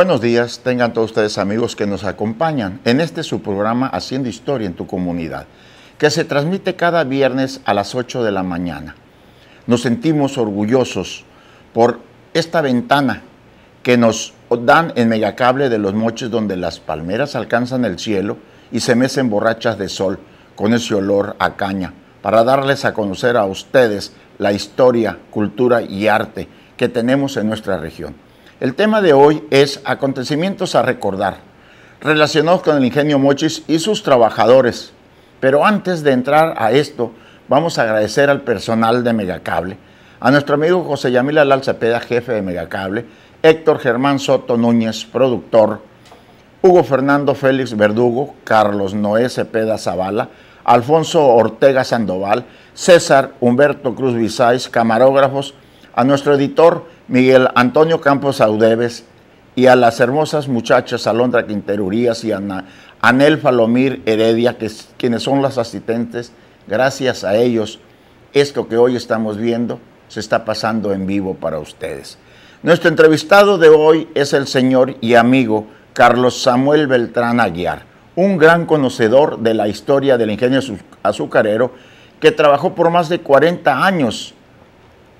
Buenos días, tengan todos ustedes amigos que nos acompañan en este su programa Haciendo Historia en tu Comunidad, que se transmite cada viernes a las 8 de la mañana. Nos sentimos orgullosos por esta ventana que nos dan en Megacable de Los Mochis, donde las palmeras alcanzan el cielo y se mecen borrachas de sol con ese olor a caña, para darles a conocer a ustedes la historia, cultura y arte que tenemos en nuestra región. El tema de hoy es acontecimientos a recordar, relacionados con el Ingenio Mochis y sus trabajadores. Pero antes de entrar a esto, vamos a agradecer al personal de Megacable, a nuestro amigo José Yamil Alal Cepeda, jefe de Megacable, Héctor Germán Soto Núñez, productor, Hugo Fernando Félix Verdugo, Carlos Noé Cepeda Zavala, Alfonso Ortega Sandoval, César Humberto Cruz Visáis, camarógrafos, a nuestro editor Miguel Antonio Campos Audeves y a las hermosas muchachas Alondra Quinterurías y Anel Falomir Heredia, quienes son las asistentes. Gracias a ellos, esto que hoy estamos viendo se está pasando en vivo para ustedes. Nuestro entrevistado de hoy es el señor y amigo Carlos Samuel Beltrán Aguiar, un gran conocedor de la historia del ingenio azucarero que trabajó por más de 40 años.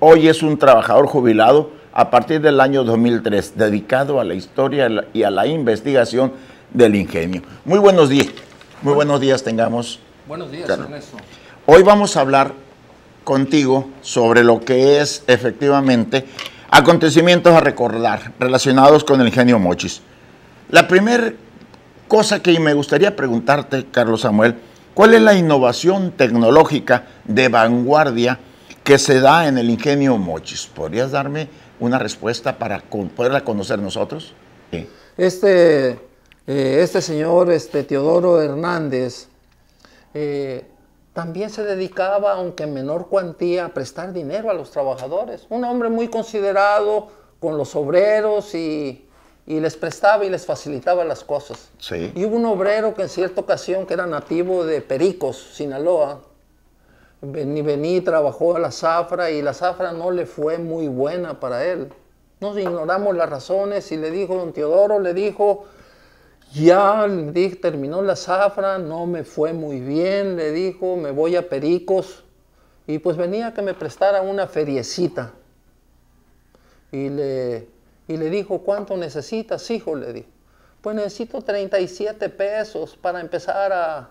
Hoy es un trabajador jubilado a partir del año 2003, dedicado a la historia y a la investigación del ingenio. Muy buenos días. Muy buenos días tengamos. Buenos días, Carlos. Ernesto. Hoy vamos a hablar contigo sobre lo que es efectivamente acontecimientos a recordar relacionados con el ingenio Mochis. La primera cosa que me gustaría preguntarte, Carlos Samuel, ¿cuál es la innovación tecnológica de vanguardia que se da en el ingenio Mochis? ¿Podrías darme una respuesta para poderla conocer nosotros? Sí. Este señor, Teodoro Hernández, también se dedicaba, aunque en menor cuantía, a prestar dinero a los trabajadores. Un hombre muy considerado con los obreros y les prestaba y les facilitaba las cosas. Sí. Y hubo un obrero que en cierta ocasión, que era nativo de Pericos, Sinaloa, vení, trabajó a la zafra y la zafra no le fue muy buena para él. Nos ignoramos las razones y le dijo, don Teodoro, le dijo, ya terminó la zafra, no me fue muy bien, le dijo, me voy a Pericos. Y pues venía que me prestara una feriecita. Y le dijo, ¿cuánto necesitas, hijo? Le dijo, pues necesito 37 pesos para empezar a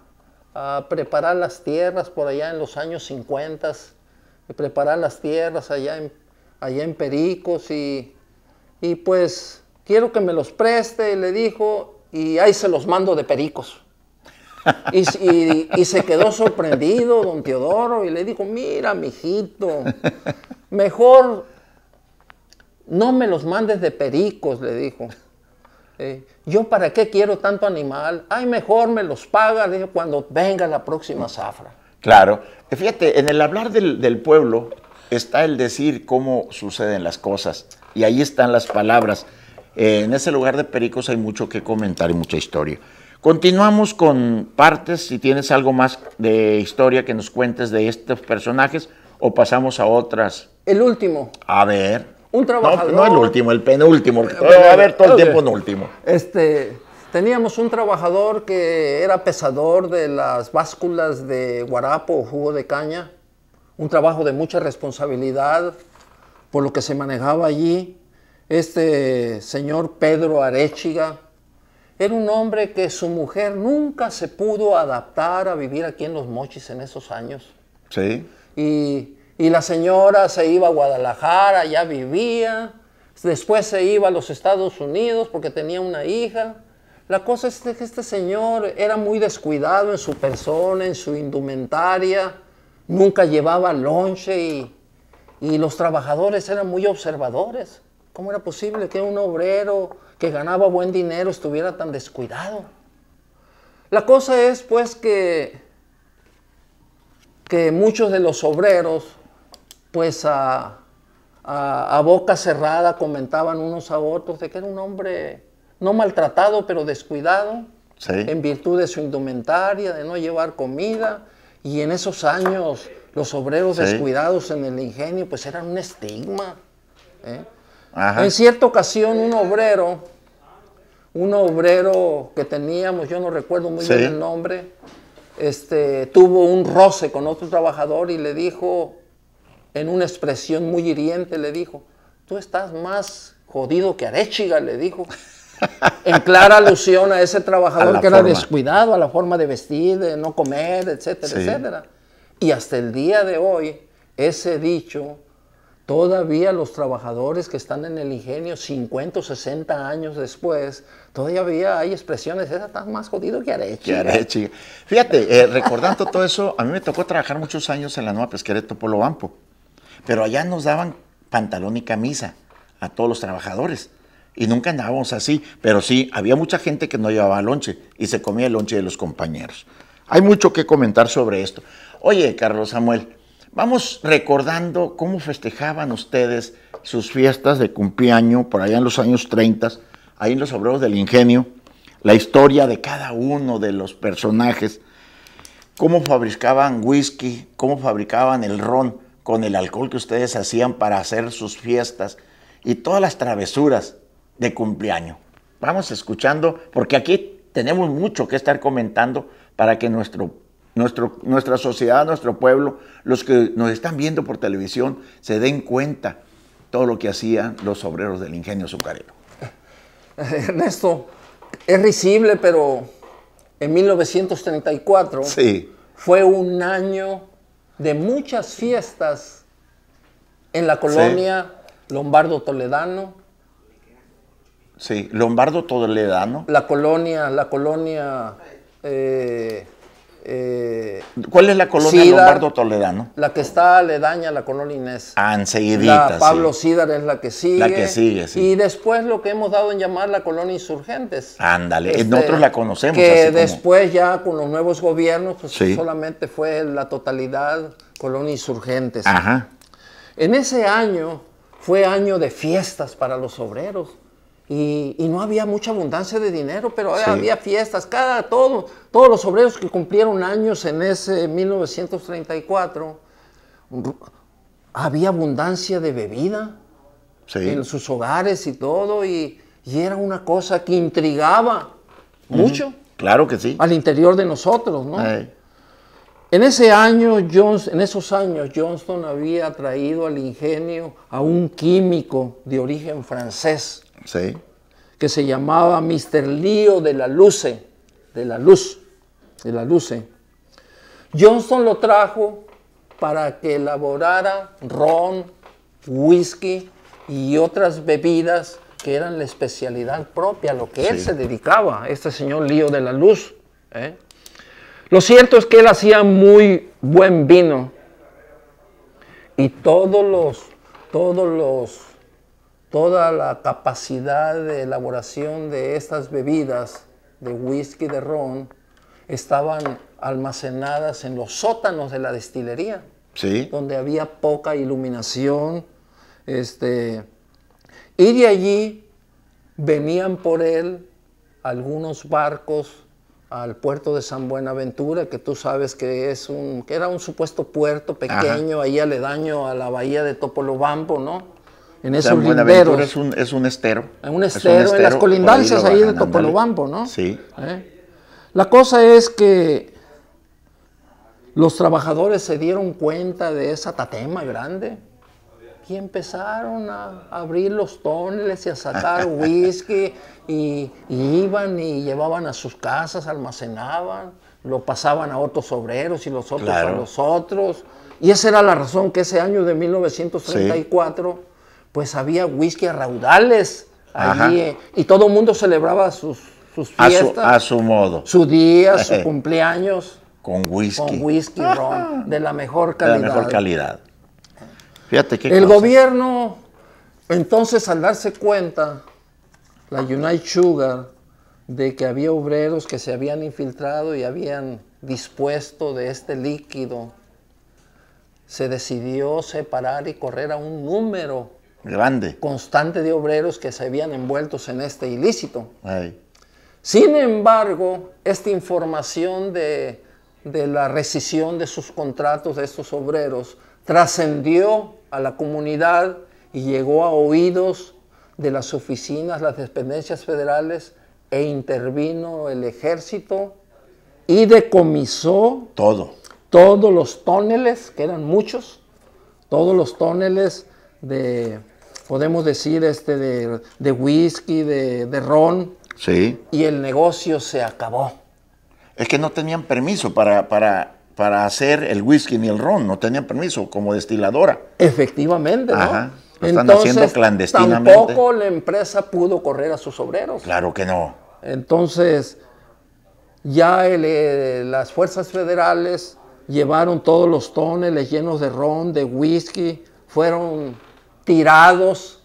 preparar las tierras por allá en los años 50, preparar las tierras allá en Pericos y pues quiero que me los preste, le dijo, y ahí se los mando de Pericos. Y se quedó sorprendido don Teodoro y le dijo, mira, mijito, mejor no me los mandes de Pericos, le dijo. ¿Yo para qué quiero tanto animal? Ay, mejor me los paga, le dijo, cuando venga la próxima zafra. Claro. Fíjate, en el hablar del pueblo está el decir cómo suceden las cosas. Y ahí están las palabras. En ese lugar de Pericos hay mucho que comentar y mucha historia. Continuamos con partes, si tienes algo más de historia que nos cuentes de estos personajes, o pasamos a otras. El último. A ver. Un trabajador. No el último, el penúltimo. Va a ver todo el tiempo penúltimo. Teníamos un trabajador que era pesador de las básculas de guarapo o jugo de caña. Un trabajo de mucha responsabilidad por lo que se manejaba allí. Señor Pedro Arechiga era un hombre que su mujer nunca se pudo adaptar a vivir aquí en Los Mochis en esos años. Sí. Y la señora se iba a Guadalajara, ya vivía, después se iba a los Estados Unidos porque tenía una hija. La cosa es que este señor era muy descuidado en su persona, en su indumentaria, nunca llevaba lonche y los trabajadores eran muy observadores. ¿Cómo era posible que un obrero que ganaba buen dinero estuviera tan descuidado? La cosa es pues que muchos de los obreros pues a boca cerrada comentaban unos a otros de que era un hombre no maltratado, pero descuidado, sí, en virtud de su indumentaria, de no llevar comida. Y en esos años los obreros descuidados en el ingenio pues eran un estigma. En cierta ocasión un obrero un obrero que teníamos, yo no recuerdo muy Sí. bien el nombre, tuvo un roce con otro trabajador y le dijo, en una expresión muy hiriente, le dijo, tú estás más jodido que Arechiga, le dijo. En clara alusión a ese trabajador que era descuidado, a la forma de vestir, de no comer, etcétera, Sí. etcétera. Y hasta el día de hoy, ese dicho, todavía los trabajadores que están en el ingenio 50 o 60 años después, todavía hay expresiones, esa está más jodido que Arechiga. Que Arechiga. Fíjate, recordando todo eso, a mí me tocó trabajar muchos años en la nueva pesquería de Topolobampo, pero allá nos daban pantalón y camisa a todos los trabajadores. Y nunca andábamos así, pero sí, había mucha gente que no llevaba lonche y se comía el lonche de los compañeros. Hay mucho que comentar sobre esto. Oye, Carlos Samuel, vamos recordando cómo festejaban ustedes sus fiestas de cumpleaños por allá en los años 30, ahí en los Obreros del Ingenio, la historia de cada uno de los personajes, cómo fabricaban whisky, cómo fabricaban el ron con el alcohol que ustedes hacían para hacer sus fiestas y todas las travesuras de cumpleaños. Vamos escuchando, porque aquí tenemos mucho que estar comentando para que nuestra sociedad, nuestro pueblo, los que nos están viendo por televisión, se den cuenta todo lo que hacían los obreros del ingenio azucarero. Ernesto, es risible, pero en 1934 sí. fue un año de muchas fiestas en la colonia Lombardo Toledano. Sí, Lombardo Toledano. La colonia ¿Cuál es la colonia Cídar, Lombardo Toledano? La que está aledaña a la colonia Inés. Ah, enseguidita, La Pablo Cídar es la que sigue. La que sigue, sí. Y después lo que hemos dado en llamar la colonia Insurgentes. Ándale, nosotros la conocemos. Que así después ya con los nuevos gobiernos, pues sí. solamente fue la totalidad colonia Insurgentes. Ajá. En ese año fue año de fiestas para los obreros. Y no había mucha abundancia de dinero, pero sí. había fiestas. Todos los obreros que cumplieron años en ese 1934, había abundancia de bebida sí. en sus hogares y todo, y era una cosa que intrigaba mucho. Claro que sí. Al interior de nosotros, ¿no? En esos años, Johnston había traído al ingenio a un químico de origen francés. Sí. Que se llamaba Mr. Lío de la Luce, Johnston lo trajo para que elaborara ron, whisky y otras bebidas que eran la especialidad propia, a lo que él se dedicaba, este señor Lío de la Luz. Lo cierto es que él hacía muy buen vino y toda la capacidad de elaboración de estas bebidas, de whisky, de ron, estaban almacenadas en los sótanos de la destilería, sí. donde había poca iluminación. Y de allí venían por él algunos barcos al puerto de San Buenaventura, que tú sabes que era un supuesto puerto pequeño, ahí aledaño a la bahía de Topolobampo, ¿no? En esos linderos. Es un estero. En un estero, en las colindancias ahí de Topolobampo, ¿no? Sí. La cosa es que los trabajadores se dieron cuenta de esa tatema grande y empezaron a abrir los tonneles y a sacar whisky y iban y llevaban a sus casas, almacenaban, lo pasaban a otros obreros y los otros a los otros. Y esa era la razón que ese año de 1934... pues había whisky a raudales allí, y todo el mundo celebraba sus fiestas. A su modo. Su día, su cumpleaños. Con whisky. Con whisky ron, de la mejor calidad. De la mejor calidad. Fíjate qué El gobierno, entonces, al darse cuenta, la United Sugar, de que había obreros que se habían infiltrado y habían dispuesto de este líquido, se decidió separar y correr a un número grande, constante de obreros que se habían envueltos en este ilícito. Ay. Sin embargo, esta información de la rescisión de sus contratos de estos obreros trascendió a la comunidad y llegó a oídos de las oficinas, las dependencias federales e intervino el ejército y decomisó todos los tóneles, que eran muchos, todos los tóneles de, podemos decir, de whisky, de ron. Sí. Y el negocio se acabó. Es que no tenían permiso para hacer el whisky ni el ron, no tenían permiso como destiladora. Efectivamente, ¿no? Ajá. Lo están haciendo clandestinamente. Tampoco la empresa pudo correr a sus obreros. Claro que no. Entonces, ya las fuerzas federales llevaron todos los tóneles llenos de ron, de whisky, fueron tirados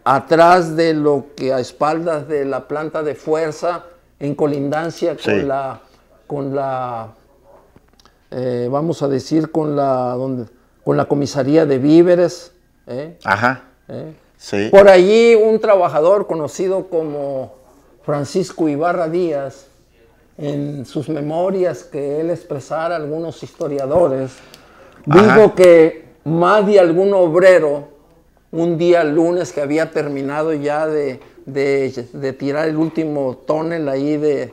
atrás de lo que a espaldas de la planta de fuerza, en colindancia con la vamos a decir, con la comisaría de víveres. Ajá. Sí. Por allí un trabajador conocido como Francisco Ibarra Díaz, en sus memorias que él expresara a algunos historiadores, dijo que más de algún obrero, un día lunes que había terminado ya de tirar el último tonel ahí de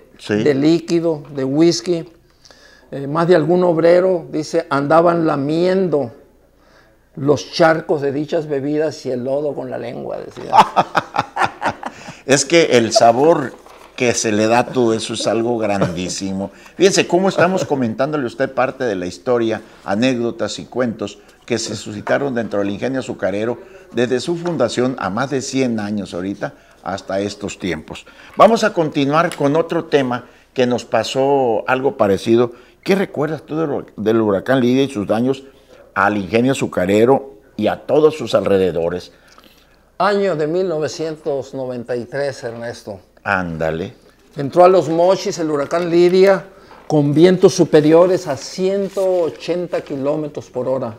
líquido, de whisky, más de algún obrero, dice, andaban lamiendo los charcos de dichas bebidas y el lodo con la lengua, decía. Es que el sabor que se le da a todo eso es algo grandísimo. Fíjense cómo estamos comentándole a usted parte de la historia, anécdotas y cuentos que se suscitaron dentro del ingenio azucarero desde su fundación a más de 100 años ahorita hasta estos tiempos. Vamos a continuar con otro tema que nos pasó algo parecido. ¿Qué recuerdas tú del huracán Lidia y sus daños al ingenio azucarero y a todos sus alrededores? Año de 1993, Ernesto. Ándale. Entró a Los Mochis el huracán Lidia con vientos superiores a 180 kilómetros por hora.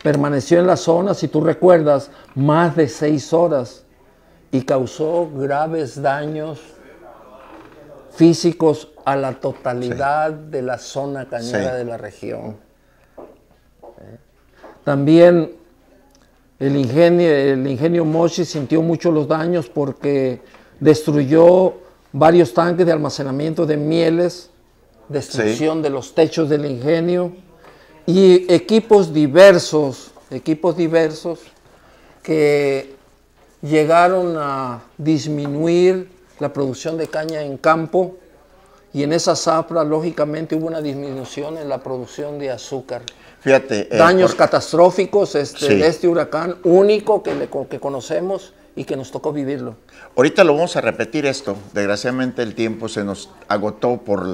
Permaneció en la zona, si tú recuerdas, más de 6 horas y causó graves daños físicos a la totalidad de la zona cañera de la región. También el ingenio Mochis sintió mucho los daños porque destruyó varios tanques de almacenamiento de mieles, destrucción de los techos del ingenio y equipos diversos que llegaron a disminuir la producción de caña en campo, y en esa zafra lógicamente hubo una disminución en la producción de azúcar. Fíjate, daños catastróficos de este huracán único que conocemos y que nos tocó vivirlo. Ahorita lo vamos a repetir esto. Desgraciadamente el tiempo se nos agotó por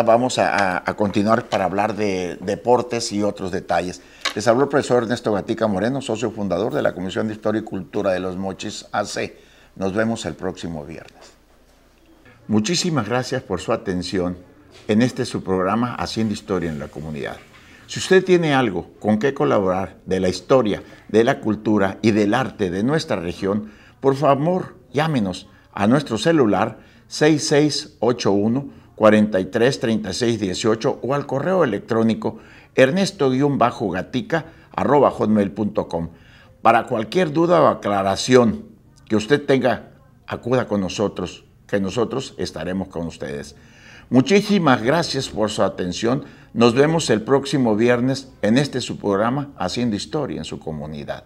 vamos a continuar para hablar de deportes y otros detalles. Les habló el profesor Ernesto Gatica Moreno, socio fundador de la Comisión de Historia y Cultura de Los Mochis AC. Nos vemos el próximo viernes. Muchísimas gracias por su atención en su programa Haciendo Historia en la Comunidad. Si usted tiene algo con qué colaborar de la historia, de la cultura y del arte de nuestra región, por favor, llámenos a nuestro celular 6681-433618 o al correo electrónico ernesto-gatica@hotmail.com. Para cualquier duda o aclaración que usted tenga, acuda con nosotros, que nosotros estaremos con ustedes. Muchísimas gracias por su atención. Nos vemos el próximo viernes en su programa Haciendo Historia en su Comunidad.